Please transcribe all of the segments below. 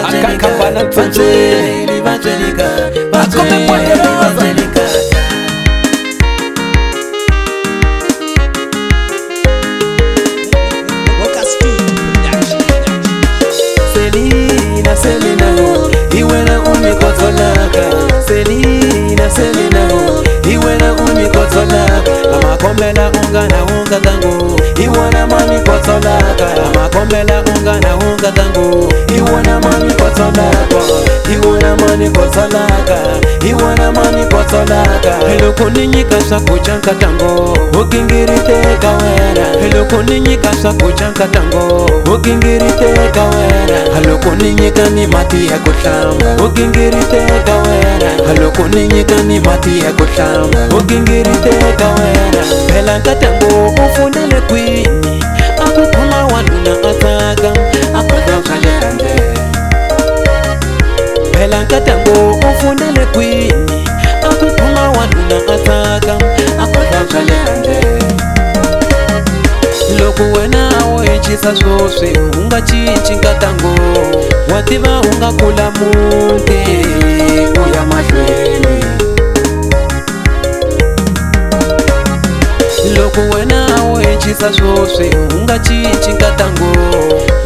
akakambana mtunzi akome poderosa. Selina, Selina ho, iwena unikotolaka. Selina, Selina ho, iwena unikotolaka. Amakombela unga na unga tango, iwana mani kotolaka. Amakombela unga na unga tango, iwana mani kotolaka. Iwana mani kotolaka, iwana mani kotolaka. Hello kuninyi kasa kujanka tango, ukingirite kawena. Hello kuninyi kasa kujanka tango, ukingirite kawena. Hello kuninyi kani mati ya kushamba, ukingirite kawena. Hello kuninyi kani mati ya kushamba, ukingirite kawena. Pelanka tango ufundele kwini, akukuma wanuna ataga, akudokale kande. Pelanka tango ufundele kwini, akukuma wanuna ataga, akudokale kande. Loku wena oichisa zose unga chichinga tango, wativa unga kula munte uya mashweni. Loku wena oichisa zose unga chichinga tango,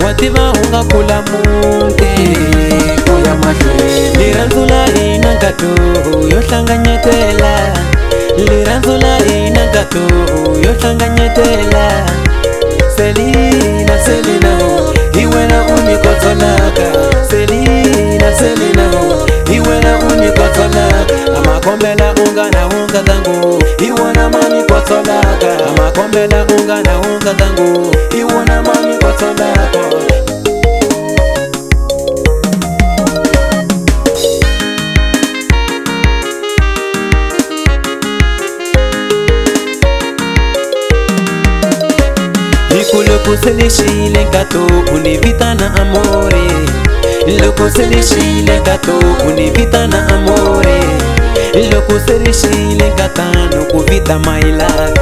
wativa unga kula munte uya mashweni. Liranzula inangato yohlanganyetela, liranzula inangato yohlanganyetela. Selina, Selina ho, iwena unikotolaka. Selina, Selina ho, iwena unikotolaka. Amakombela unga na unga tango, iwana mani kotolaka. Amakombela unga na unga tango, iwana mani kotolaka. Loco se le chile gato, univita na amore. Loco se le chile gato, univita na amore. Loco se le chile gatano, cuvita my love.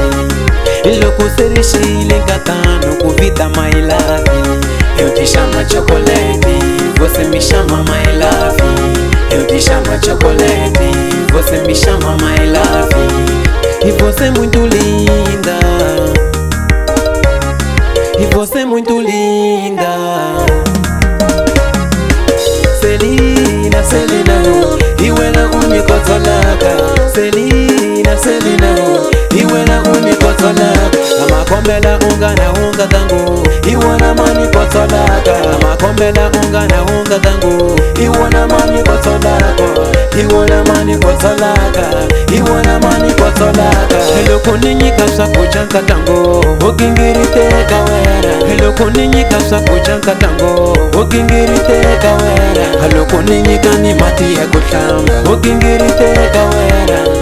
Loco se le chile gatano, cuvita my love. Eu te chamo chocolate, você me chama my love. Eu te chamo chocolate, você me chama my love. E você é muito linda, e você é muito linda. Selina, Selina ho, iwena unikotolaka. Selina, Selina ho, iwena unikotolaka. Amakombela unga na unga tango, iwana mani kotolaka. Amakombela unga na unga tango, iwana mani kotolaka. Iwana mani kotolaka, iwana mani kotolaka. Hello kuninyi kasa kujanka tango, ukingirite kawena. Hello kuninyi kasa kujanka tango, ukingirite kawena. Hello kuninyi kani mati ya kushamba, ukingirite kawena.